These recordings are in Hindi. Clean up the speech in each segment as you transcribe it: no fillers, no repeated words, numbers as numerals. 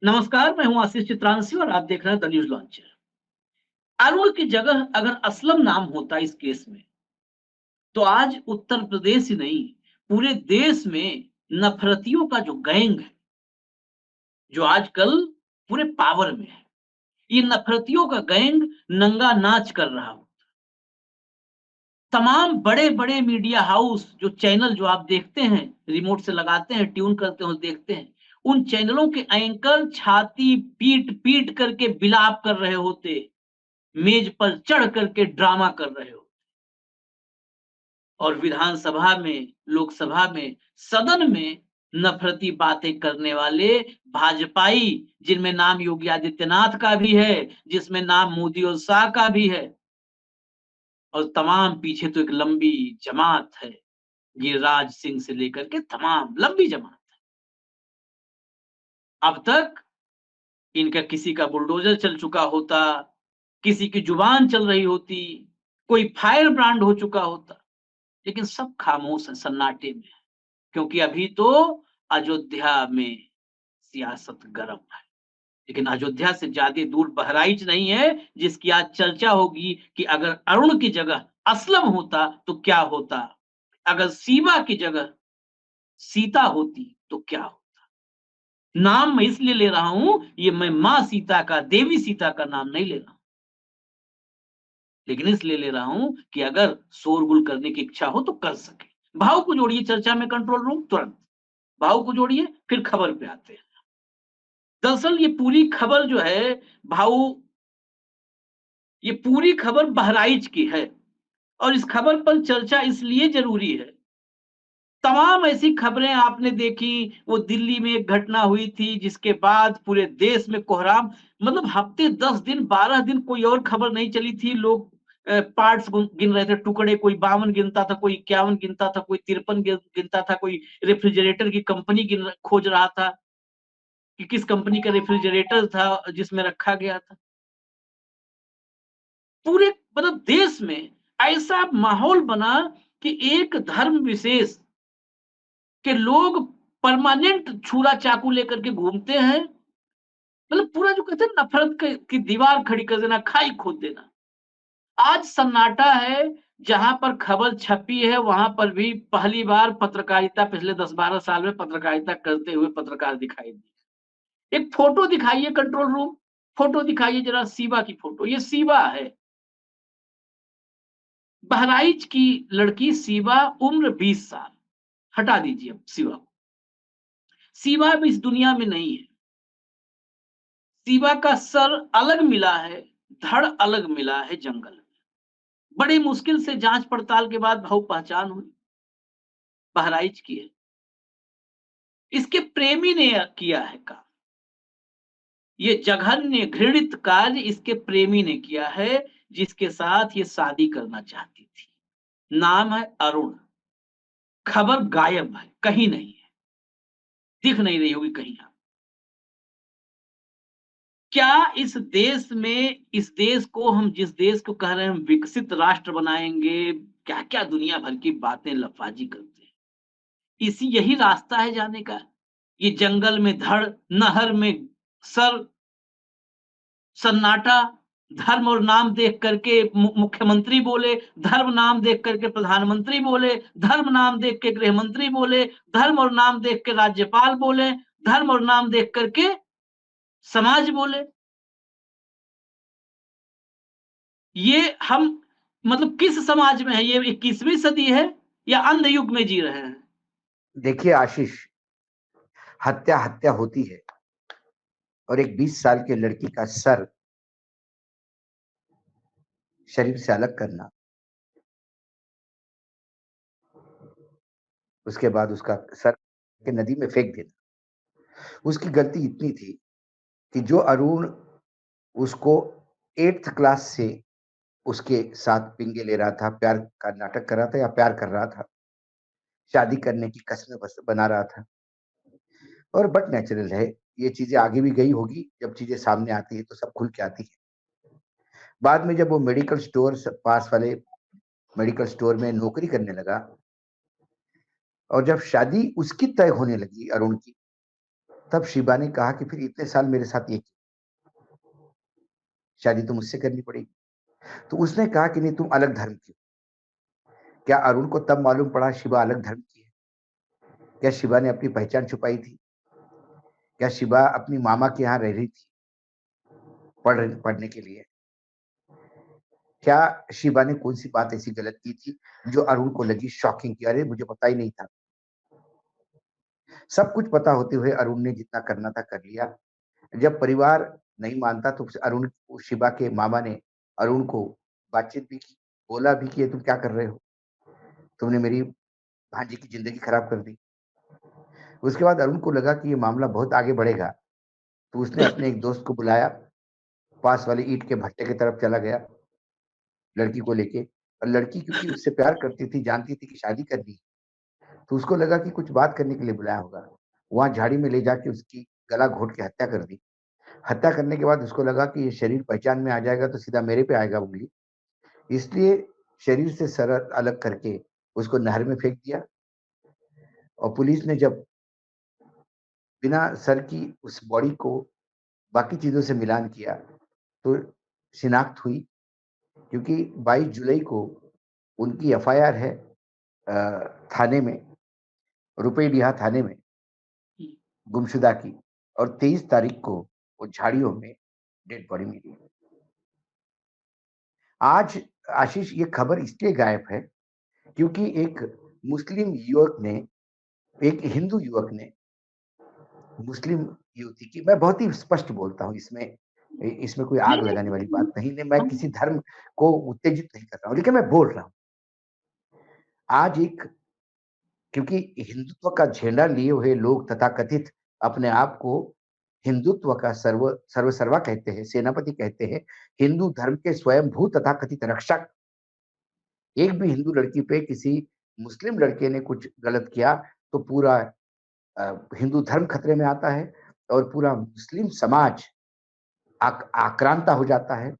नमस्कार, मैं हूं आशीष चित्रांशी और आप देख रहे हैं द न्यूज लॉन्चर। अरुण की जगह अगर असलम नाम होता इस केस में, तो आज उत्तर प्रदेश ही नहीं, पूरे देश में नफरतियों का जो गैंग है, जो आजकल पूरे पावर में है, ये नफरतियों का गैंग नंगा नाच कर रहा हो। तमाम बड़े-बड़े मीडिया हाउस जो चैनल जो आप देखते हैं, रिमोट से लगाते हैं, ट्यून करते हो, देखते हैं, उन चैनलों के एंकर छाती पीट-पीट करके बिलाप कर रहे होते, मेज पर चढ़ करके ड्रामा कर रहे हो। और विधानसभा में, लोकसभा में, सदन में नफरती बातें करने वाले भाजपाई, जिनमें नाम योगी आदित्यनाथ का भी है, जिसमें नाम मोदी और शाह का भी है, और तमाम पीछे तो एक लंबी जमात है, गिरिराज सिंह से लेकर के तमाम लंबी जमात है। अब तक इनका किसी का बुलडोजर चल चुका होता, किसी की जुबान चल रही होती, कोई फायर ब्रांड हो चुका होता, लेकिन सब खामोश है, सन्नाटे में है, क्योंकि अभी तो अयोध्या में सियासत गर्म है। लेकिन अयोध्या से ज्यादा दूर बहराइच नहीं है, जिसकी आज चर्चा होगी कि अगर अरुण की जगह असलम होता तो क्या होता, अगर सीमा की जगह सीता होती तो क्या होता। नाम मैं इसलिए ले रहा हूं, ये मैं मां सीता का, देवी सीता का नाम नहीं ले रहा हूं, लेकिन इसलिए ले रहा हूं कि अगर शोरगुल करने की इच्छा हो तो कर सके। भाव को जोड़िए चर्चा में, कंट्रोल रूम तुरंत भाव को जोड़िए, फिर खबर पे आते हैं। दरअसल ये पूरी खबर जो है, भाऊ, ये पूरी खबर बहराइच की है, और इस खबर पर चर्चा इसलिए जरूरी है। तमाम ऐसी खबरें आपने देखी, वो दिल्ली में एक घटना हुई थी जिसके बाद पूरे देश में कोहराम, मतलब हफ्ते 10 दिन 12 दिन कोई और खबर नहीं चली थी। लोग पार्ट्स गिन रहे थे, टुकड़े, कोई 52 गिनता था, कोई 51 गिनता था, कोई 53 गिनता था, कोई रेफ्रिजरेटर की कंपनी खोज रहा था कि किस कंपनी का रेफ्रिजरेटर था जिसमें रखा गया था। पूरे मतलब देश में ऐसा माहौल बना कि एक धर्म विशेष के लोग परमानेंट छुरा चाकू लेकर के घूमते हैं। मतलब पूरा जो कहते हैं नफरत की दीवार खड़ी कर देना, खाई खोद देना। आज सन्नाटा है, जहां पर खबर छपी है वहां पर भी पहली बार पत्रकारिता, पिछले 10-12 साल में पत्रकारिता करते हुए पत्रकार दिखाई दिए। एक फोटो दिखाइए कंट्रोल रूम, फोटो दिखाइए जरा, शिवा की फोटो, ये शिवा है, बहराइच की लड़की शिवा, उम्र 20 साल। हटा दीजिए अब शिवा को, शिवा अब इस दुनिया में नहीं है। शिवा का सर अलग मिला है, धड़ अलग मिला है जंगल में। बड़ी मुश्किल से जांच पड़ताल के बाद भाव पहचान हुई, बहराइच की है। इसके प्रेमी ने किया है काम, ये जघन्य घृणित कार्य इसके प्रेमी ने किया है, जिसके साथ ये शादी करना चाहती थी। नाम है अरुण। खबर गायब है, कहीं नहीं है, दिख नहीं रही होगी कहीं। क्या इस देश में, इस देश को हम, जिस देश को कह रहे हैं हम विकसित राष्ट्र बनाएंगे, क्या क्या दुनिया भर की बातें लफाजी करते हैं, इसी यही रास्ता है जाने का। ये जंगल में धड़, नहर में सर, सन्नाटा, धर्म और नाम देख करके मुख्यमंत्री बोले, धर्म नाम देख करके प्रधानमंत्री बोले, धर्म नाम देख के गृह मंत्री बोले, धर्म और नाम देख के राज्यपाल बोले, धर्म और नाम देख करके समाज बोले। ये हम मतलब किस समाज में है, ये 21वीं सदी है या अंध युग में जी रहे हैं। देखिए आशीष, हत्या हत्या होती है, और एक 20 साल के लड़की का सर शरीर से अलग करना, उसके बाद उसका सर के नदी में फेंक देना, उसकी गलती इतनी थी कि जो अरुण उसको 8th क्लास से उसके साथ पिंगे ले रहा था, प्यार का नाटक कर रहा था या प्यार कर रहा था, शादी करने की कस्में बना रहा था, और बट नेचुरल है, ये चीजें आगे भी गई होगी, जब चीजें सामने आती है तो सब खुल के आती है। बाद में जब वो मेडिकल स्टोर, पास वाले मेडिकल स्टोर में नौकरी करने लगा, और जब शादी उसकी तय होने लगी अरुण की, तब शिबा ने कहा कि फिर इतने साल मेरे साथ ये शादी तो मुझसे करनी पड़ेगी। तो उसने कहा कि नहीं, तुम अलग धर्म की हो। क्या अरुण को तब मालूम पड़ा शिबा अलग धर्म की है? क्या शिबा ने अपनी पहचान छुपाई थी? क्या शिबा अपनी मामा के यहाँ रह रही थी पढ़ने के लिए? क्या शिबा ने कौन सी बात ऐसी गलत की थी जो अरुण को लगी शॉकिंग की? अरे मुझे पता ही नहीं था। सब कुछ पता होते हुए अरुण ने जितना करना था कर लिया। जब परिवार नहीं मानता तो अरुण, शिबा के मामा ने अरुण को बातचीत भी की, बोला भी कि ये तुम क्या कर रहे हो? तुमने मेरी भांजी की जिंदगी खराब कर दी। उसके बाद अरुण को लगा कि ये मामला बहुत आगे बढ़ेगा, तो उसने अपने एक दोस्त को बुलाया, पास वाले ईंट के भट्टे की तरफ चला गया लड़की को लेके। और लड़की क्योंकि उससे प्यार करती थी, जानती थी कि शादी करनी है, तो उसको लगा कि कुछ बात करने के लिए बुलाया होगा। वहां झाड़ी में ले जाके उसकी गला घोट के हत्या कर दी। हत्या करने के बाद उसको लगा कि ये शरीर पहचान में आ जाएगा तो सीधा मेरे पे आएगा उंगली, इसलिए शरीर से सर अलग करके उसको नहर में फेंक दिया। और पुलिस ने जब बिना सर की उस बॉडी को बाकी चीजों से मिलान किया तो शिनाख्त हुई, क्योंकि 22 जुलाई को उनकी एफआईआर है थाने में, रुपये थाने में गुमशुदा की। और 23 तारीख को वो झाड़ियों में डेड बॉडी मिली। आज आशीष ये खबर इसलिए गायब है क्योंकि एक मुस्लिम युवक ने, एक हिंदू युवक ने मुस्लिम युवती की, मैं बहुत ही स्पष्ट बोलता हूँ, इसमें इसमें कोई आग लगाने वाली बात नहीं है, मैं किसी धर्म को उत्तेजित नहीं कर रहा हूँ, लेकिन मैं बोल रहा हूँ आज एक, क्योंकि हिंदुत्व का झंडा लिए हुए लोग तथाकथित अपने आप को हिंदुत्व का सर्वसर्वा कहते हैं, सेनापति कहते हैं, हिंदू धर्म के स्वयंभू तथाकथित रक्षक। एक भी हिंदू लड़की पे किसी मुस्लिम लड़के ने कुछ गलत किया तो पूरा हिंदू धर्म खतरे में आता है और पूरा मुस्लिम समाज आक्रांता हो जाता है।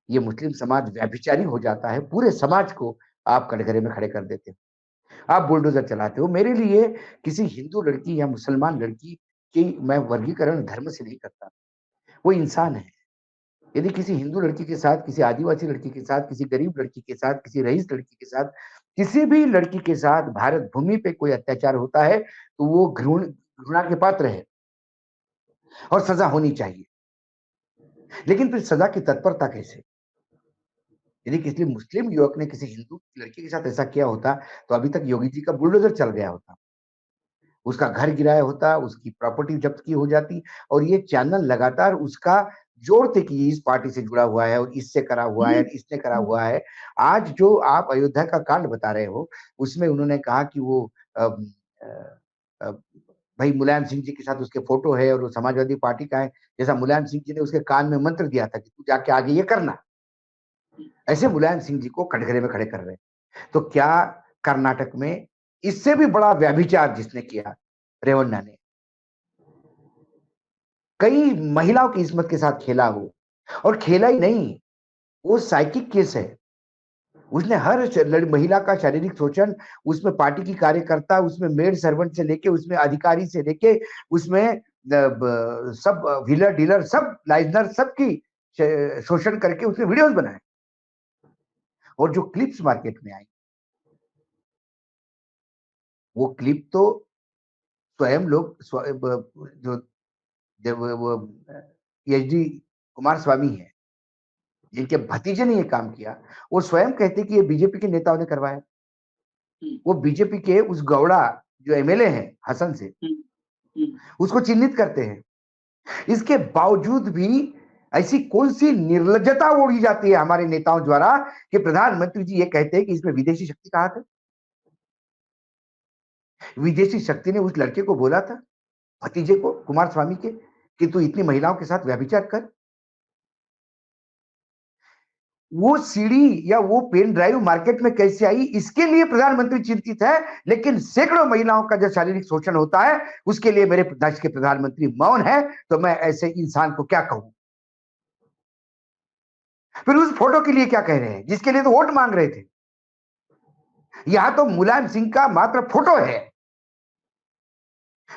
ये मुस्लिम समाज व्यभिचारी हो जाता है, पूरे समाज को आप कटघरे में खड़े कर देते हो, आप बुलडोजर चलाते हो। मेरे लिए किसी हिंदू लड़की या मुसलमान लड़की की मैं वर्गीकरण धर्म से नहीं करता, वो इंसान है। यदि किसी हिंदू लड़की के साथ, किसी आदिवासी लड़की के साथ, किसी गरीब लड़की के साथ, किसी रईस लड़की के साथ, किसी भी लड़की के साथ भारत भूमि पे कोई अत्याचार होता है तो वो घृणा के पात्र है और सजा होनी चाहिए। लेकिन फिर सजा की तत्परता कैसे? यदि किसी मुस्लिम युवक ने किसी हिंदू लड़की के साथ ऐसा किया होता तो अभी तक योगी जी का बुलडोजर चल गया होता, उसका घर गिराया होता, उसकी प्रॉपर्टी जब्त की हो जाती। और ये चैनल लगातार उसका जोड़ते कि इस पार्टी से जुड़ा हुआ है और इससे करा हुआ है, इसने करा हुआ है। आज जो आप अयोध्या का कांड बता रहे हो, उसमें उन्होंने कहा कि वो भाई मुलायम सिंह जी के साथ उसके फोटो है और वो समाजवादी पार्टी का है, जैसा मुलायम सिंह जी ने उसके कान में मंत्र दिया था कि तू जाके आगे ये करना, ऐसे मुलायम सिंह जी को कटघरे में खड़े कर रहे हैं। तो क्या कर्नाटक में इससे भी बड़ा व्यभिचार जिसने किया, रेवन्ना ने कई महिलाओं की इस्मत के साथ खेला हो, और खेला ही नहीं, वो साइकिक केस है। उसने हर महिला का शारीरिक शोषण, उसमें पार्टी की कार्यकर्ता, उसमें मेड सर्वेंट से लेके, उसमें अधिकारी से लेके, उसमें सब व्हीलर डीलर, सब लाइजनर, सबकी शोषण करके उसने वीडियोस बनाए। और जो क्लिप्स मार्केट में आई, वो क्लिप तो स्वयं लोग जो वो एच डी कुमार स्वामी है, जिनके भतीजे ने ये काम किया, वो स्वयं कहते कि ये बीजेपी के नेताओं ने करवाया। वो बीजेपी के उस गौड़ा जो एमएलए है हसन से, उसको चिन्हित करते हैं। इसके बावजूद भी ऐसी कौन सी निर्लज्जता ओढ़ी जाती है हमारे नेताओं द्वारा कि प्रधानमंत्री जी ये कहते हैं कि इसमें विदेशी शक्ति का हाथ है। विदेशी शक्ति ने उस लड़के को बोला था, भतीजे को, कुमार स्वामी के, कि तू इतनी महिलाओं के साथ व्यभिचार कर। वो सीडी या वो पेन ड्राइव मार्केट में कैसे आई, इसके लिए प्रधानमंत्री चिंतित है, लेकिन सैकड़ों महिलाओं का जो शारीरिक शोषण होता है उसके लिए मेरे देश के प्रधानमंत्री मौन है। तो मैं ऐसे इंसान को क्या कहूं? फिर उस फोटो के लिए क्या कह रहे हैं जिसके लिए तो वोट मांग रहे थे? यहां तो मुलायम सिंह का मात्र फोटो है,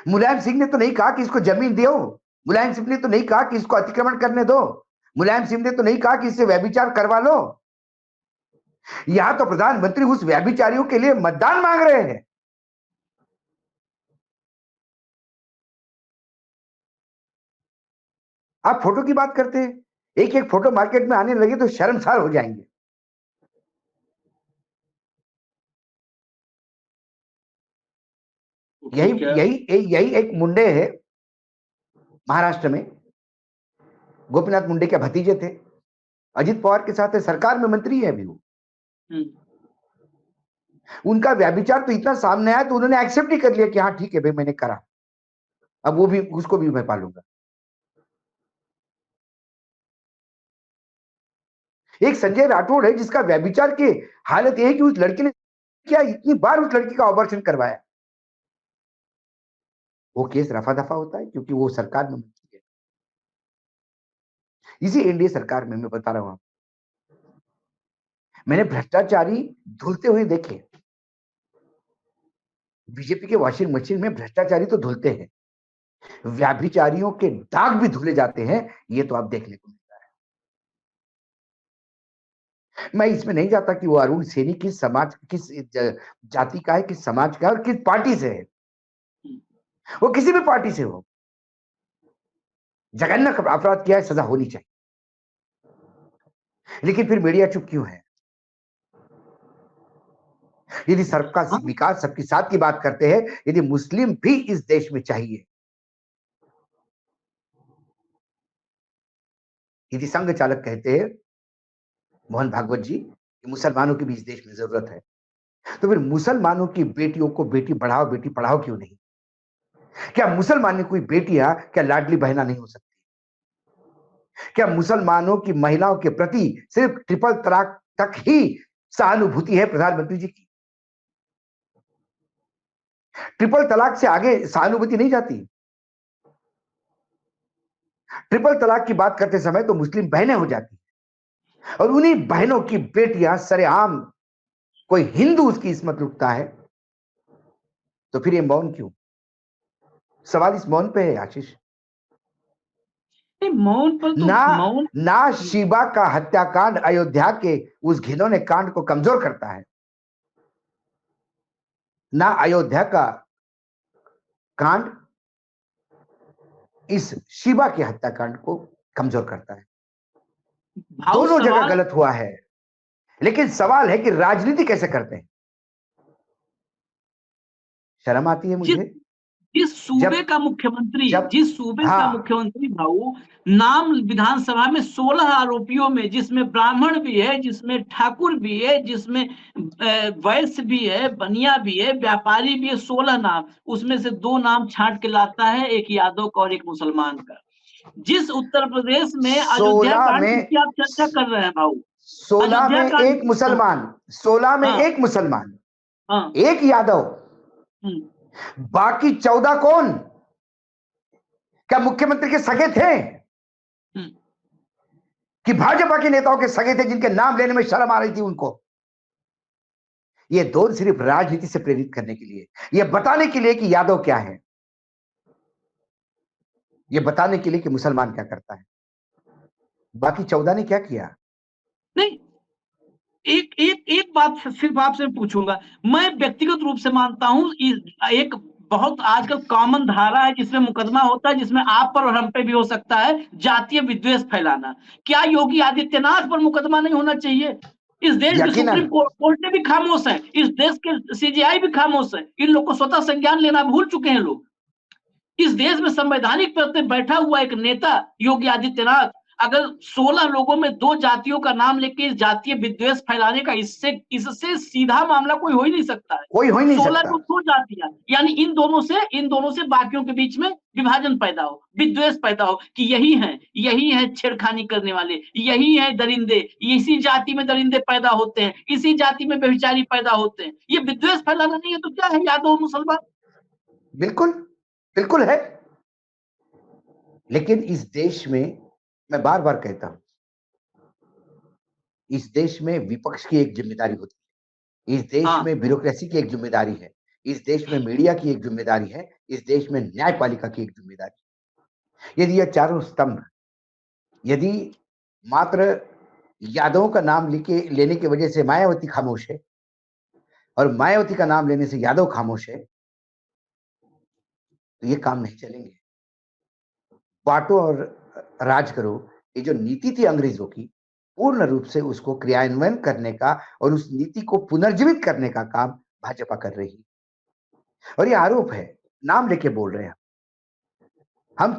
मुलायम सिंह ने तो नहीं कहा कि इसको जमीन दो, मुलायम सिंह ने तो नहीं कहा कि इसको अतिक्रमण करने दो, मुलायम सिंह ने तो नहीं कहा कि इससे व्यभिचार करवा लो। यहां तो प्रधानमंत्री उस व्यभिचारियों के लिए मतदान मांग रहे हैं। आप फोटो की बात करते हैं, एक एक फोटो मार्केट में आने लगे तो शर्मसार हो जाएंगे। यही यही यही एक मुंडे है महाराष्ट्र में, गोपीनाथ मुंडे के भतीजे थे, अजित पवार के साथ है, सरकार में मंत्री है अभी वो। उनका व्यभिचार तो इतना सामने आया तो उन्होंने एक्सेप्ट ही कर लिया कि हाँ ठीक है भाई मैंने करा, अब वो भी उसको भी मैं पालूंगा। एक संजय राठौड़ है जिसका व्यभिचार की हालत यह है कि उस लड़की ने क्या इतनी बार उस लड़की का ऑपरेशन करवाया, वो केस रफा दफा होता है क्योंकि वो सरकार में मंत्री है। इसी एनडीए सरकार में मैं बता रहा हूं, मैंने भ्रष्टाचारी धुलते हुए देखे। बीजेपी के वॉशिंग मशीन में भ्रष्टाचारी तो धुलते हैं, व्यभिचारियों के दाग भी धुले जाते हैं, ये तो आप देखने को मिलता है। मैं इसमें नहीं जाता कि वो अरुण सेनी किस समाज, किस जाति का है, किस समाज का है और किस पार्टी से है। वो किसी भी पार्टी से हो, जघन्य अपराध किया है, सजा होनी चाहिए। लेकिन फिर मीडिया चुप क्यों है? यदि सबका विकास, सबके साथ की बात करते हैं, यदि मुस्लिम भी इस देश में चाहिए, यदि संघ चालक कहते हैं मोहन भागवत जी कि मुसलमानों की भी इस देश में जरूरत है, तो फिर मुसलमानों की बेटियों को बेटी बढ़ाओ बेटी पढ़ाओ क्यों नहीं? क्या मुसलमान की कोई बेटियां क्या लाडली बहना नहीं हो सकती? क्या मुसलमानों की महिलाओं के प्रति सिर्फ ट्रिपल तलाक तक ही सहानुभूति है प्रधानमंत्री जी की? ट्रिपल तलाक से आगे सहानुभूति नहीं जाती। ट्रिपल तलाक की बात करते समय तो मुस्लिम बहनें हो जाती हैं, और उन्हीं बहनों की बेटियां सरेआम कोई हिंदू उसकी इस्मत लुटता है, तो फिर ये मौन क्यों? सवाल इस मौन पे है आशीष। मौन पर तो मौन ना शिबा का हत्याकांड अयोध्या के उस घिनौने कांड को कमजोर करता है, ना अयोध्या का कांड इस शिबा के हत्याकांड को कमजोर करता है। दोनों जगह गलत हुआ है, लेकिन सवाल है कि राजनीति कैसे करते हैं। शर्म आती है मुझे। जिस सूबे का मुख्यमंत्री भाऊ नाम विधानसभा में 16 आरोपियों में, जिसमें ब्राह्मण भी है, जिसमें ठाकुर भी है, जिसमें वैश्य भी है, बनिया भी है, व्यापारी भी है, 16 नाम, उसमें से 2 नाम छांट के लाता है, एक यादव का और एक मुसलमान का। जिस उत्तर प्रदेश में अयोध्या कांड की आप चर्चा कर रहे हैं भाऊ, 16 में एक मुसलमान, 16 में एक मुसलमान, एक यादव, बाकी 14 कौन? क्या मुख्यमंत्री के सगे थे कि भाजपा के नेताओं के सगे थे जिनके नाम लेने में शर्म आ रही थी उनको? ये दोनों सिर्फ राजनीति से प्रेरित करने के लिए, ये बताने के लिए कि यादव क्या है, ये बताने के लिए कि मुसलमान क्या करता है। बाकी 14 ने क्या किया? नहीं, एक बात सिर्फ आपसे पूछूंगा। मैं व्यक्तिगत रूप से मानता हूं एक बहुत आजकल कॉमन धारा है जिसमें मुकदमा होता है, जिसमें आप पर और हम पे भी हो सकता है, जातीय विद्वेष फैलाना। क्या योगी आदित्यनाथ पर मुकदमा नहीं होना चाहिए? इस देश के सुप्रीम कोर्ट भी खामोश है, इस देश के सीजीआई भी खामोश है, इन लोग को स्वतः संज्ञान लेना भूल चुके हैं लोग। इस देश में संवैधानिक पद पे बैठा हुआ एक नेता योगी आदित्यनाथ अगर 16 लोगों में 2 जातियों का नाम लेके इस जातीय विद्वेष फैलाने का, इससे सीधा मामला कोई हो ही नहीं सकता है। कोई हो ही नहीं 16 को 2 जातियां, यानी इन दोनों से बाकियों के बीच में विभाजन पैदा हो, विद्वेष पैदा हो कि यही है छेड़खानी करने वाले, यही है दरिंदे, इसी जाति में दरिंदे पैदा होते हैं, इसी जाति में व्यभिचारी पैदा होते हैं। ये विद्वेष फैलाना नहीं है तो क्या है यादव मुसलमान? बिल्कुल बिल्कुल है। लेकिन इस देश में मैं बार बार कहता हूं, इस देश में विपक्ष की एक जिम्मेदारी होती है, इस देश में ब्यूरोक्रेसी की एक जिम्मेदारी है इस देश में मीडिया की एक जिम्मेदारी है, इस देश में न्यायपालिका की एक जिम्मेदारी है। यदि यह चारों स्तंभ यदि मात्र यादवों का नाम लेने की वजह से मायावती खामोश है और मायावती का नाम लेने से यादव खामोश है, तो ये काम नहीं चलेंगे। बांटो और राज करो, ये जो नीति थी अंग्रेजों की, पूर्ण रूप से उसको क्रियान्वयन करने का और उस नीति को पुनर्जीवित करने का काम भाजपा कर रही है। और ये आरोप है, नाम लेके बोल रहे हैं हम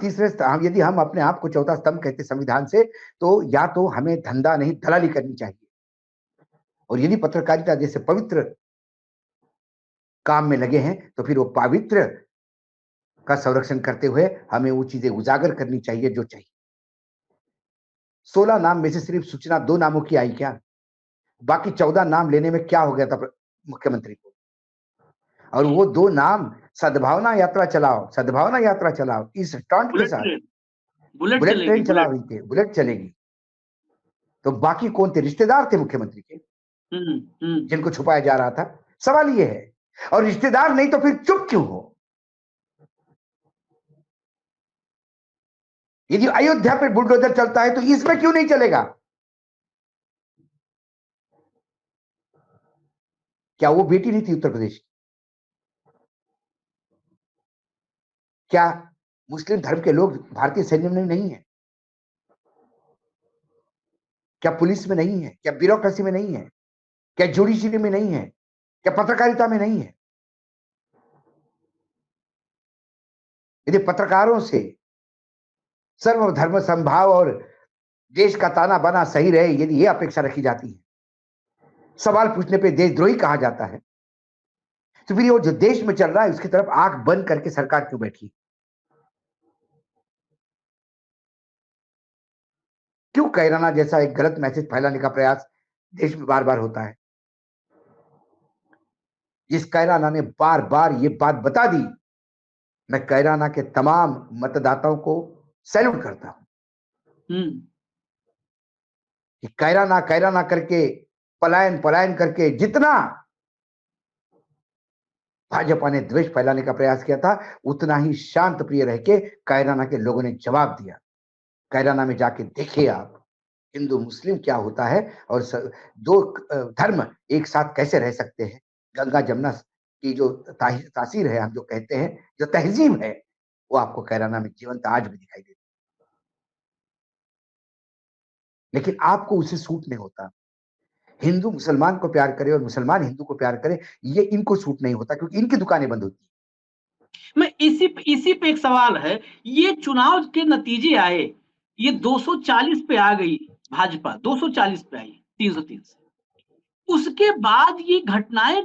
यदि हम अपने आप को चौथा स्तंभ कहते संविधान से, तो या तो हमें धंधा नहीं दलाली करनी चाहिए, और यदि पत्रकारिता जैसे पवित्र काम में लगे हैं, तो फिर वो पवित्र का संरक्षण करते हुए हमें वो चीजें उजागर करनी चाहिए जो चाहिए। 16 नाम में से सिर्फ सूचना 2 नामों की आई क्या? बाकी 14 नाम लेने में क्या हो गया था मुख्यमंत्री को? और वो 2 नाम सद्भावना यात्रा चलाओ, सद्भावना यात्रा चलाओ, इस टॉन्ट के बुलेट साथ ट्रेन बुलेट बुलेट चलेगी, ट्रेन चला बुलेट। रही थी, बुलेट चलेगी। तो बाकी कौन थे? रिश्तेदार थे मुख्यमंत्री के, जिनको छुपाया जा रहा था। सवाल ये है, और रिश्तेदार नहीं तो फिर चुप क्यों हो? यदि अयोध्या पे बुलडोजर चलता है तो इसमें क्यों नहीं चलेगा? क्या वो बेटी नहीं थी उत्तर प्रदेश की? क्या मुस्लिम धर्म के लोग भारतीय सैन्य में नहीं है? क्या पुलिस में नहीं है? क्या ब्यूरोक्रेसी में नहीं है? क्या जुडिशरी में नहीं है? क्या पत्रकारिता में नहीं है? यदि पत्रकारों से सर्वधर्म समभाव और देश का ताना बाना सही रहे, यदि ये अपेक्षा रखी जाती है, सवाल पूछने पे देशद्रोही कहा जाता है, तो फिर ये जो देश में चल रहा है उसकी तरफ आंख बंद करके सरकार क्यों बैठी? क्यों कैराना जैसा एक गलत मैसेज फैलाने का प्रयास देश में बार बार होता है? जिस कैराना ने बार बार ये बात बता दी, मैं कैराना के तमाम मतदाताओं को सैल्यूट करता हूं कि कैराना कैराना करके पलायन पलायन करके जितना भाजपा ने द्वेष फैलाने का प्रयास किया था, उतना ही शांत प्रिय रह के कैराना के लोगों ने जवाब दिया। कैराना में जाके देखिए आप, हिंदू मुस्लिम क्या होता है और दो धर्म एक साथ कैसे रह सकते हैं। गंगा जमुना की जो तासीर है, हम जो कहते हैं, जो तहजीब है, वो आपको कैराना में जीवंत आज भी दिखाई देती है। लेकिन आपको उसे सूट नहीं होता। हिंदू मुसलमान को प्यार करे और मुसलमान हिंदू को प्यार करे, ये इनको सूट नहीं होता, क्योंकि इनकी दुकानें बंद होती है। मैं इसी पे एक सवाल है, ये चुनाव के नतीजे आए, ये 240 पे आ गई भाजपा, 240 पे आई 303 से। उसके बाद ये घटनाएं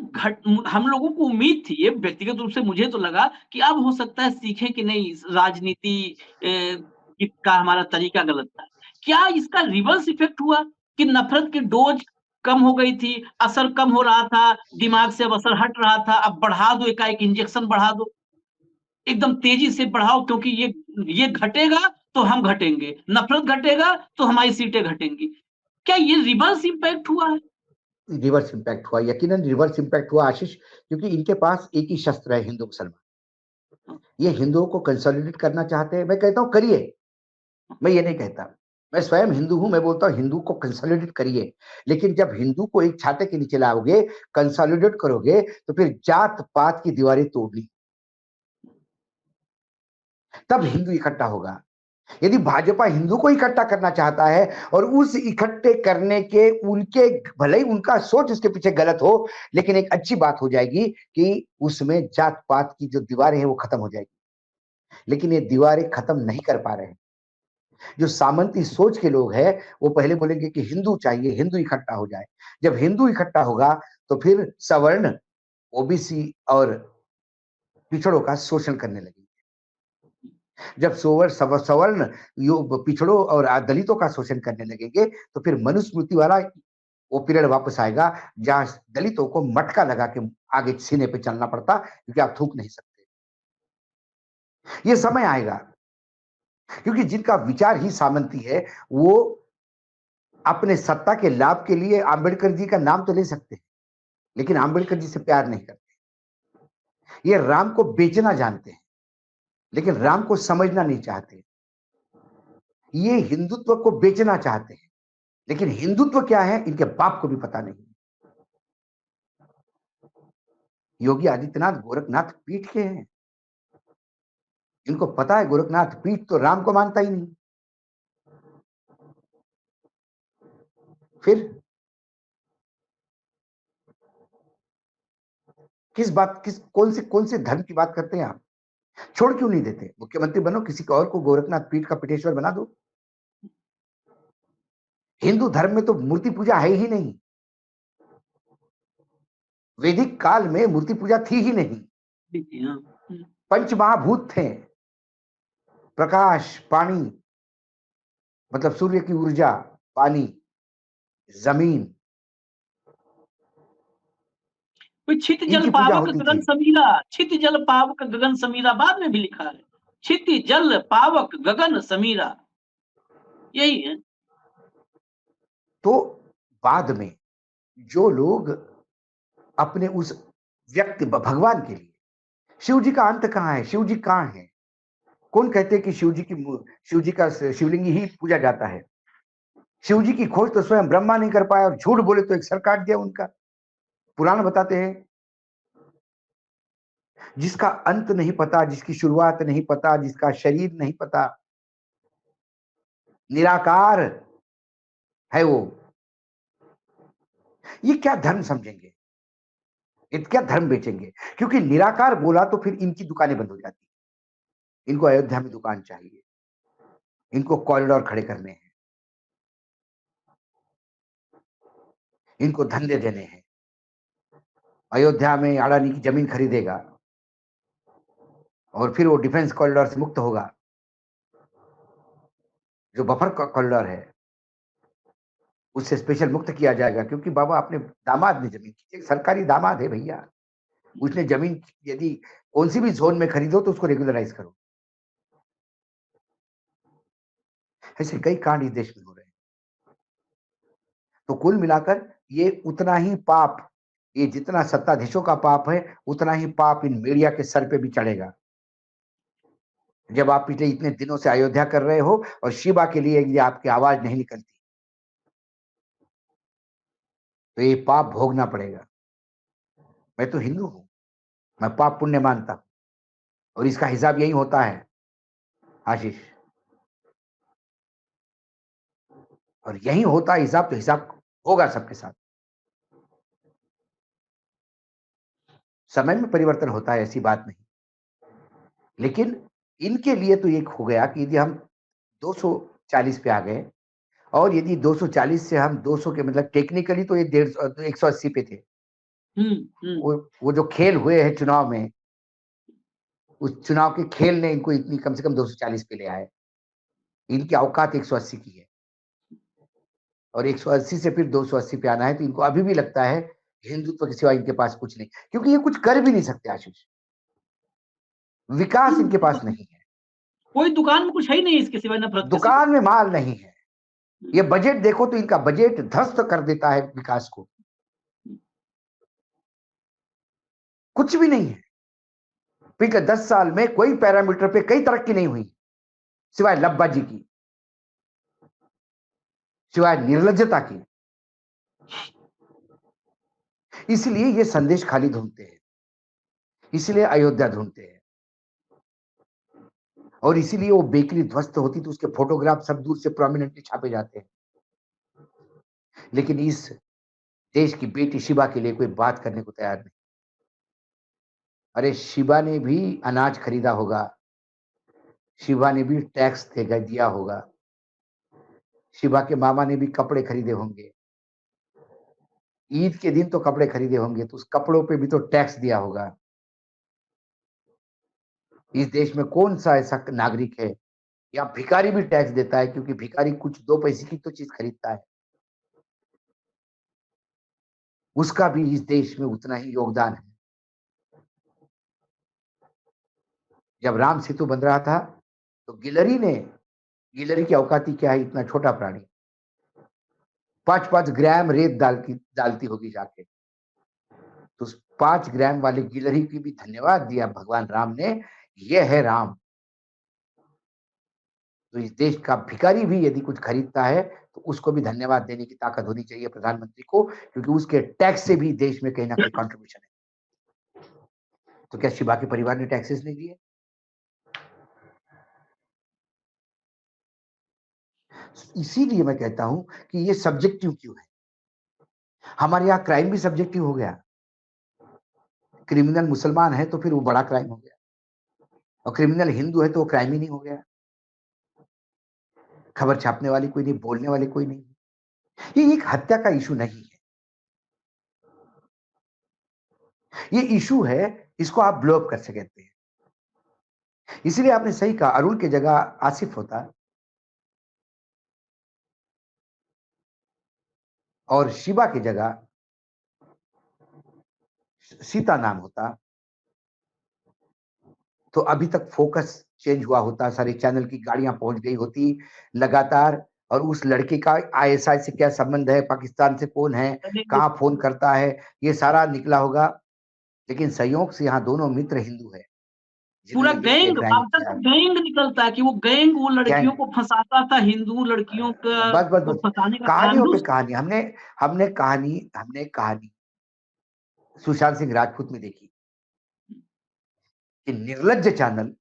हम लोगों को उम्मीद थी, ये व्यक्तिगत रूप से मुझे तो लगा कि अब हो सकता है सीखें कि नहीं, राजनीति का हमारा तरीका गलत था। क्या इसका रिवर्स इफेक्ट हुआ कि नफरत की डोज कम हो गई थी, असर कम हो रहा था, दिमाग से अब असर हट रहा था, अब बढ़ा दो, एकाएक इंजेक्शन बढ़ा दो, एकदम तेजी से बढ़ाओ, क्योंकि ये घटेगा तो हम घटेंगे, नफरत घटेगा तो हमारी सीटें घटेंगी। क्या ये रिवर्स इंपैक्ट हुआ है? रिवर्स इंपैक्ट हुआ, यकीनन रिवर्स इंपैक्ट हुआ आशीष, क्योंकि इनके पास एक ही शस्त्र है, हिंदू मुसलमान। ये हिंदुओं को कंसोलिडेट करना चाहते हैं। मैं कहता हूं करिए, मैं ये नहीं कहता, मैं स्वयं हिंदू हूं, मैं बोलता हूं हिंदू को कंसोलिडेट करिए। लेकिन जब हिंदू को एक छाते के नीचे लाओगे, कंसोलिडेट करोगे, तो फिर जात पात की दीवारें तोड़नी, तब हिंदू इकट्ठा होगा। यदि भाजपा हिंदू को इकट्ठा करना चाहता है और उस इकट्ठे करने के उनके, भले ही उनका सोच उसके पीछे गलत हो, लेकिन एक अच्छी बात हो जाएगी कि उसमें जात पात की जो दीवारें हैं वो खत्म हो जाएगी। लेकिन ये दीवारें खत्म नहीं कर पा रहे हैं। जो सामंती सोच के लोग हैं, वो पहले बोलेंगे कि हिंदू चाहिए, हिंदू इकट्ठा हो जाए। जब हिंदू इकट्ठा होगा तो फिर सवर्ण, ओबीसी और पिछड़ों का शोषण करने लगेंगे। जब सवर्ण पिछड़ों और दलितों का शोषण करने लगेंगे, तो फिर मनुस्मृति वाला वो पीरियड वापस आएगा, जहां दलितों को मटका लगा के आगे सीने पे चलना पड़ता, क्योंकि आप थूक नहीं सकते। ये समय आएगा, क्योंकि जिनका विचार ही सामंती है, वो अपने सत्ता के लाभ के लिए आंबेडकर जी का नाम तो ले सकते हैं, लेकिन आंबेडकर जी से प्यार नहीं करते। ये राम को बेचना जानते हैं, लेकिन राम को समझना नहीं चाहते। ये हिंदुत्व को बेचना चाहते हैं, लेकिन हिंदुत्व क्या है इनके बाप को भी पता नहीं। योगी आदित्यनाथ गोरखनाथ पीठ के हैं, इनको पता है गोरखनाथ पीठ तो राम को मानता ही नहीं। फिर कौन से धर्म की बात करते हैं आप? छोड़ क्यों नहीं देते? मुख्यमंत्री बनो, किसी को और को गोरखनाथ पीठ का पीठेश्वर बना दो। हिंदू धर्म में तो मूर्ति पूजा है ही नहीं। वैदिक काल में मूर्ति पूजा थी ही नहीं। पंच महाभूत थे, प्रकाश, पानी, मतलब सूर्य की ऊर्जा, पानी, जमीन, छित जल इनकी पूजा पावक होती गगन थी। समीरा, छित जल पावक गगन समीरा बाद में भी लिखा है, छित जल पावक गगन समीरा, यही है। तो बाद में जो लोग अपने उस व्यक्ति भगवान के लिए, शिव जी का अंत कहाँ है? शिव जी कहाँ है? कौन कहते हैं कि शिव जी का शिवलिंग ही पूजा जाता है? शिव जी की खोज तो स्वयं ब्रह्मा नहीं कर पाया, और झूठ बोले तो एक सर काट दिया उनका। पुराण बताते हैं जिसका अंत नहीं पता, जिसकी शुरुआत नहीं पता, जिसका शरीर नहीं पता, निराकार है वो, ये क्या धर्म समझेंगे? ये क्या धर्म बेचेंगे? क्योंकि निराकार बोला तो फिर इनकी दुकानें बंद हो जाती। इनको अयोध्या में दुकान चाहिए, इनको कॉरिडोर खड़े करने हैं, इनको धंधे देने हैं। अयोध्या में अडानी की जमीन खरीदेगा और फिर वो डिफेंस कॉरिडोर से मुक्त होगा, जो बफर कॉरिडोर है उससे स्पेशल मुक्त किया जाएगा। क्योंकि बाबा अपने दामाद ने जमीन की, सरकारी दामाद है भैया, उसने जमीन यदि कौन सी भी जोन में खरीदो तो उसको रेगुलराइज करो। ऐसे कई कांड इस देश में हो रहे हैं। तो कुल मिलाकर ये उतना ही पाप, ये जितना सत्ताधीशों का पाप है, उतना ही पाप इन मीडिया के सर पे भी चढ़ेगा। जब आप पिछले इतने दिनों से अयोध्या कर रहे हो और शिवा के लिए यदि आपकी आवाज नहीं निकलती तो ये पाप भोगना पड़ेगा। मैं तो हिंदू हूं, मैं पाप पुण्य मानता हूं, और इसका हिसाब यही होता है आशीष, और यही होता है हिसाब, तो हिसाब होगा सबके साथ। समय में परिवर्तन होता है, ऐसी बात नहीं, लेकिन इनके लिए तो एक हो गया कि यदि हम 240 पे आ गए, और यदि 240 से हम 200 के, मतलब टेक्निकली तो ये 180 पे थे। वो जो खेल हुए हैं चुनाव में, उस चुनाव के खेल ने इनको इतनी कम से कम 240 पे ले आए। इनकी औकात 180 की है, और 180 से फिर 280 पे आना है, तो इनको अभी भी लगता है हिंदुत्व के सिवा इनके पास कुछ नहीं, क्योंकि ये कुछ कर भी नहीं सकते आशीष। विकास इनके पास नहीं है, कोई दुकान में कुछ है ही नहीं इसके सिवाय नफरत के सिवा। दुकान में माल नहीं है। ये बजट देखो तो इनका बजट ध्वस्त कर देता है विकास को, कुछ भी नहीं है। पिछले 10 साल में कोई पैरामीटर पे कई तरक्की नहीं हुई, सिवाय लब्बाजी की, सिवाय निर्लज्जता की। इसलिए ये संदेश खाली ढूंढते हैं, इसलिए अयोध्या ढूंढते हैं, और इसीलिए वो बेकरी ध्वस्त होती तो उसके फोटोग्राफ सब दूर से प्रोमिनेंटली छापे जाते हैं। लेकिन इस देश की बेटी शिवा के लिए कोई बात करने को तैयार नहीं। अरे शिवा ने भी अनाज खरीदा होगा, शिवा ने भी टैक्स दिया होगा, शिवा के मामा ने भी कपड़े खरीदे होंगे, ईद के दिन तो कपड़े खरीदे होंगे, तो उस कपड़ों पे भी तो टैक्स दिया होगा। इस देश में कौन सा ऐसा नागरिक है, या भिखारी भी टैक्स देता है, क्योंकि भिखारी कुछ 2 पैसे की तो चीज खरीदता है, उसका भी इस देश में उतना ही योगदान है। जब राम सेतु बन रहा था तो गिलहरी की औकाती क्या है, इतना छोटा प्राणी 5-5 ग्राम रेत डालती होगी जाके, तो उस 5 ग्राम वाले गिलहरी की भी धन्यवाद दिया भगवान राम ने, ये है राम। तो इस देश का भिखारी भी यदि कुछ खरीदता है तो उसको भी धन्यवाद देने की ताकत होनी चाहिए प्रधानमंत्री को, क्योंकि उसके टैक्स से भी देश में कहीं ना कहीं कंट्रीब्यूशन है। तो क्या शिबा के परिवार ने टैक्सेस नहीं दिए? इसीलिए मैं कहता हूं कि ये सब्जेक्टिव क्यों है। हमारे यहाँ क्राइम भी सब्जेक्टिव हो गया। क्रिमिनल मुसलमान है तो फिर वो बड़ा क्राइम हो गया, और क्रिमिनल हिंदू है तो वो क्राइम ही नहीं हो गया। खबर छापने वाली कोई नहीं, बोलने वाले कोई नहीं। ये एक हत्या का इशू नहीं है, ये इशू है, इसको आप ब्लो अप कर सकते हैं। इसीलिए आपने सही कहा, अरुण की जगह आसिफ होता और शिवा की जगह सीता नाम होता, तो अभी तक फोकस चेंज हुआ होता, सारे चैनल की गाड़ियां पहुंच गई होती लगातार, और उस लड़के का आईएसआई से क्या संबंध है, पाकिस्तान से कौन है, कहाँ फोन करता है, ये सारा निकला होगा। लेकिन संयोग से यहाँ दोनों मित्र हिंदू है, पूरा जिन्होंने मिलकर गैंग, क्राइम अब तक किया। गैंग निकलता है कि वो गैंग वो लड़कियों गैंग, को फंसाता था, हिंदू लड़कियों का बस बस को बस, फंसाने का कहानियों पे कांडूस। कहानी, हमने कहानी सुशांत सिंह राजपूत में देखी कि निर्लज्ज चैनल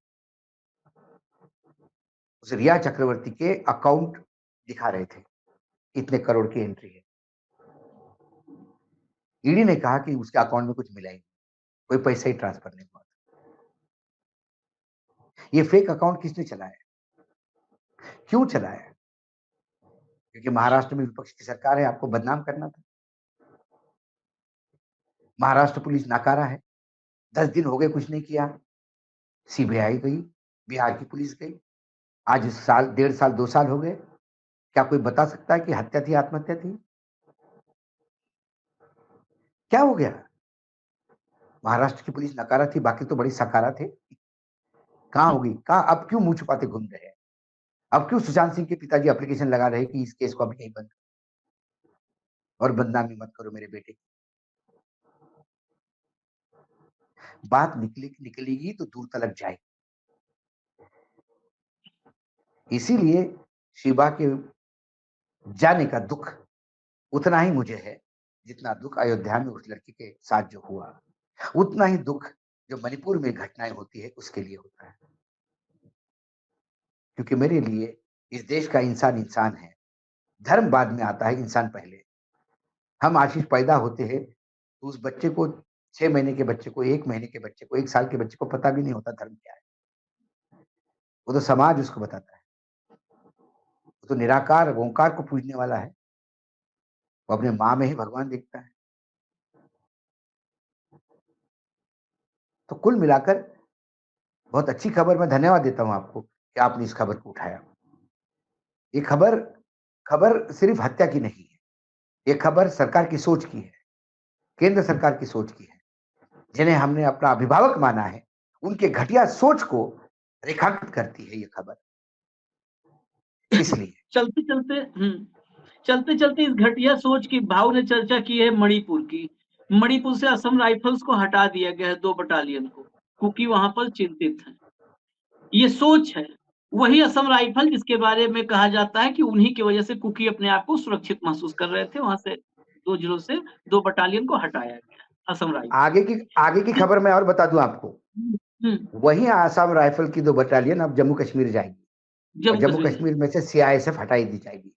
उस रिया चक्रवर्ती के अकाउंट दिखा रहे थे, इतने करोड़ की एंट्री है। ईडी ने कहा कि उसके अकाउंट में कुछ मिला ही नहीं, कोई पैसा ही ट्रांसफर नहीं हुआ। ये फेक अकाउंट किसने चलाया, क्यों चलाया? क्योंकि महाराष्ट्र में विपक्ष की सरकार है, आपको बदनाम करना था। महाराष्ट्र पुलिस नाकारा है, 10 दिन हो गए कुछ नहीं किया। सीबीआई गई, बिहार की पुलिस गई, आज साल, 1.5 साल, 2 साल हो गए। क्या कोई बता सकता है कि हत्या थी, आत्महत्या थी? क्या हो गया? महाराष्ट्र की पुलिस नकारा थी, बाकी तो बड़ी सकारा थे। कहाँ होगी, कहाँ? अब क्यों मुंह छुपाते घूम रहे हैं? अब क्यों सुशांत सिंह के पिताजी एप्लीकेशन लगा रहे हैं कि इस केस को अभी नहीं बंद और बदनामी मत करो मेरे बेटे की? बात निकलेगी तो दूर तलक जाएगी। इसीलिए शिवा के जाने का दुख उतना ही मुझे है जितना दुख अयोध्या में उस लड़की के साथ जो हुआ, उतना ही दुख जो मणिपुर में घटनाएं होती है उसके लिए होता है। क्योंकि मेरे लिए इस देश का इंसान इंसान है, धर्म बाद में आता है, इंसान पहले। हम आशीष पैदा होते हैं तो उस बच्चे को, 6 महीने के बच्चे को, 1 महीने के बच्चे को, 1 साल के बच्चे को पता भी नहीं होता धर्म क्या है। वो तो समाज उसको बताता है। वो तो निराकार ओंकार को पूजने वाला है, वो अपने माँ में ही भगवान देखता है। तो कुल मिलाकर बहुत अच्छी खबर, मैं धन्यवाद देता हूं आपको कि आपने इस खबर को उठाया। ये खबर खबर सिर्फ हत्या की नहीं है, ये खबर सरकार की सोच की है, केंद्र सरकार की सोच की है, जिन्हें हमने अपना अभिभावक माना है, उनके घटिया सोच को रेखांकित करती है ये खबर। इसलिए चलते चलते चलते चलते इस घटिया सोच की भाव ने चर्चा की है मणिपुर की। मणिपुर से असम राइफल्स को हटा दिया गया है, 2 बटालियन को, क्योंकि वहां पर चिंतित है। ये सोच है, वही असम राइफल जिसके बारे में कहा जाता है कि उन्हीं की वजह से कुकी अपने आप को सुरक्षित महसूस कर रहे थे, वहां से 2 जिलों से 2 बटालियन को हटाया गया, असम राइफल। आगे की खबर मैं और बता दूं आपको, हम्म, वहीं आसाम राइफल की 2 बटालियन अब जम्मू कश्मीर जाएगी, और जम्मू जम्मू कश्मीर। कश्मीर में से सीआईएसएफ हटाई दी जाएगी।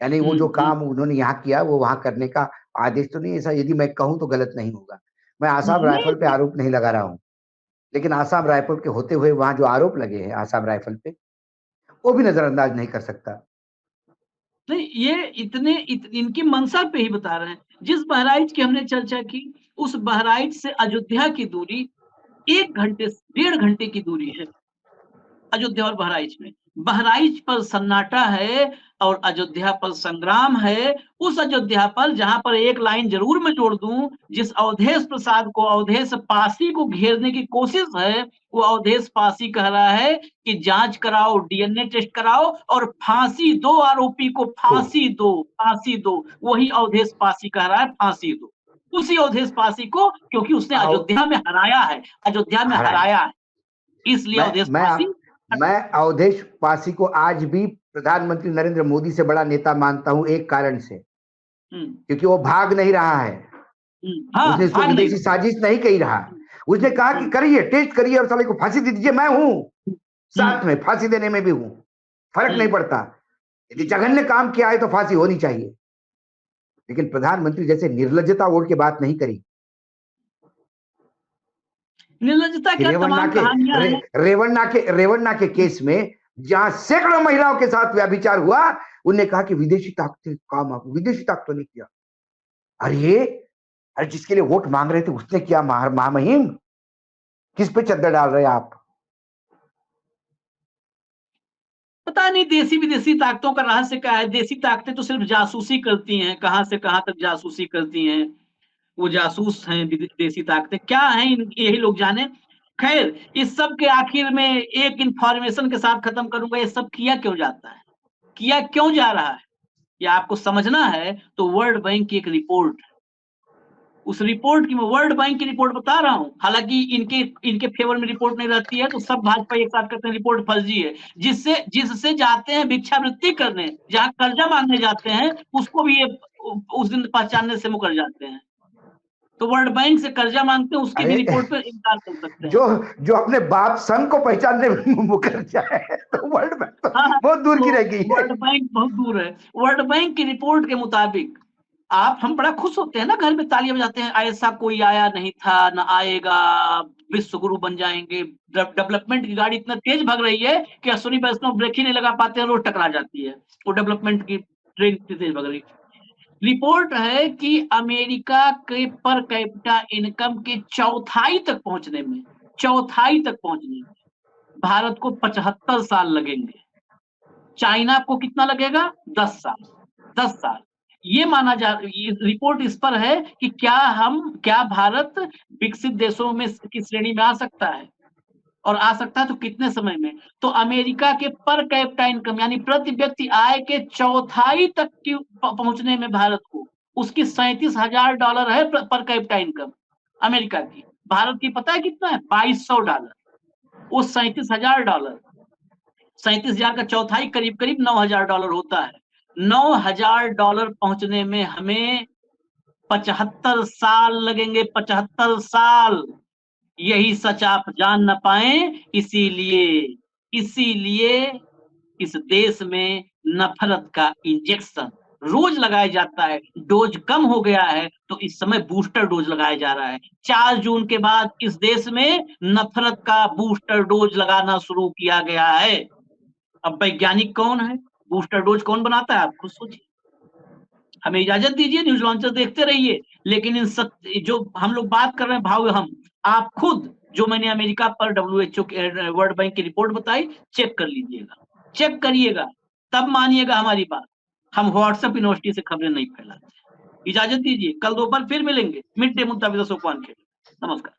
यानी वो जो हम्म, काम उन्होंने यहाँ किया वो वहां करने का आदेश तो नहीं, ऐसा यदि मैं कहूं तो गलत नहीं होगा। मैं आसाम राइफल पे नहीं आरोप नहीं लगा रहा हूं, लेकिन आसाम राइफल के होते हुए वहां जो आरोप लगे हैं आसाम राइफल पे, वो भी नजरअंदाज नहीं कर सकता। नहीं, ये इनकी मंशा पे ही बता रहे हैं। जिस बहराइच की हमने चर्चा की, उस बहराइच से अयोध्या की दूरी 1 घंटे, 1.5 घंटे की दूरी है, अयोध्या और बहराइच में। बहराइच पर सन्नाटा है और अयोध्या पर संग्राम है। उस अयोध्या पर, जहां पर एक लाइन जरूर मैं जोड़ दूं, जिस अवधेश प्रसाद को, अवधेश पासी को घेरने की कोशिश है, वो अवधेश पासी कह रहा है कि जांच कराओ, डीएनए टेस्ट कराओ और फांसी दो, आरोपी को तो फांसी दो, फांसी दो। वही अवधेश पासी कह रहा है फांसी दो। उसी अवधेश पासी को, क्योंकि उसने अयोध्या में हराया है, अयोध्या में हराया है, इसलिए अवधेश पासी। मैं अवधेश पासी को आज भी प्रधानमंत्री नरेंद्र मोदी से बड़ा नेता मानता हूं, एक कारण से, क्योंकि वो भाग नहीं रहा है। हाँ, उसने इसको विदेशी साजिश नहीं कही रहा, उसने कहा कि करिए, टेस्ट करिए और साले को फांसी दे दीजिए, मैं हूं साथ में, फांसी देने में भी हूं, फर्क नहीं पड़ता। यदि जघन्य काम किया है तो फांसी होनी चाहिए। लेकिन प्रधानमंत्री जैसे निर्लज्जता ओढ़ के बात नहीं करी। निर्लज्जता क्या तमाम कहानियां हैं। रेवन्ना के केस में जहां सैकड़ों महिलाओं के साथ व्यभिचार हुआ, उन्होंने कहा कि विदेशी ताकतें काम, विदेशी ताकतों ने किया। अरे जिसके लिए वोट मांग रहे थे उसने किया। महामहिम, किस पे चद्दर डाल रहे आप? पता नहीं देसी विदेशी ताकतों का रहस्य क्या है। देसी ताकतें तो सिर्फ जासूसी करती हैं, कहां से कहां तक जासूसी करती हैं, वो जासूस हैं। देसी ताकतें क्या हैं यही लोग जाने। खैर, इस सब के आखिर में एक इंफॉर्मेशन के साथ खत्म करूंगा, ये सब किया क्यों जाता है, किया क्यों जा रहा है, ये आपको समझना है तो वर्ल्ड बैंक की एक रिपोर्ट, उस रिपोर्ट की, मैं वर्ल्ड बैंक की रिपोर्ट बता रहा हूं। हालांकि इनके फेवर में रिपोर्ट नहीं रहती है, तो सब भाजपा एक साथ कहते हैं रिपोर्ट फर्जी है। जिससे जाते हैं भिक्षावृत्ति करने, जहां कर्जा मांगने जाते हैं, उसको भी ये उस दिन पहचानने से मुकर जाते हैं। तो वर्ल्ड बैंक से कर्जा मांगते हैं, उसकी भी रिपोर्ट पर इनकार कर सकते हैं। जो अपने बाप संघ को पहचानने में मुकर जाए तो वर्ल्ड बैंक तो बहुत दूर की रह गई। वर्ल्ड बैंक बहुत दूर है। वर्ल्ड बैंक की रिपोर्ट के मुताबिक हम बड़ा खुश होते हैं ना, घर में तालियां बजाते हैं, ऐसा कोई आया नहीं था, ना आएगा, विश्व गुरु बन जाएंगे। डेवलपमेंट की गाड़ी इतना तेज भाग रही है कि अश्विनी वैष्णव ब्रेक ही नहीं लगा पाते हैं, रोज टकरा जाती है। वो डेवलपमेंट की ट्रेन इतनी तेज भाग रही है। रिपोर्ट है कि अमेरिका के पर कैपिटा इनकम के चौथाई तक पहुंचने में भारत को 75 साल लगेंगे। चाइना को कितना लगेगा? 10 साल। ये माना जा, ये रिपोर्ट इस पर है कि क्या भारत विकसित देशों में की श्रेणी में आ सकता है, और आ सकता है तो कितने समय में। तो अमेरिका के पर कैपिटा इनकम यानी प्रति व्यक्ति आय के चौथाई तक की पहुंचने में भारत को, उसकी $37,000 है पर कैपिटा इनकम अमेरिका की। भारत की पता है कितना है? $2,200। वो $37,000, 37,000 का चौथाई करीब करीब $9,000 होता है। $9,000 पहुंचने में हमें 75 साल लगेंगे, 75 साल। यही सच आप जान न पाए, इसीलिए इस देश में नफरत का इंजेक्शन रोज लगाया जाता है। डोज कम हो गया है तो इस समय बूस्टर डोज लगाया जा रहा है। 4 जून के बाद इस देश में नफरत का बूस्टर डोज लगाना शुरू किया गया है। अब वैज्ञानिक कौन है, बूस्टर डोज कौन बनाता है, आप खुद सोचिए। हमें इजाजत दीजिए, न्यूज लॉन्चर देखते रहिए, लेकिन इन जो हम लोग बात कर रहे हैं भाव, आप खुद जो मैंने अमेरिका पर WHO वर्ल्ड बैंक की रिपोर्ट बताई, चेक कर लीजिएगा, चेक करिएगा, तब मानिएगा हमारी बात। हम व्हाट्सएप यूनिवर्सिटी से खबरें नहीं फैलाते। इजाजत दीजिए, कल दोपहर फिर मिलेंगे मिड डे मुद्दा विद अशोक वानखेड़े। नमस्कार।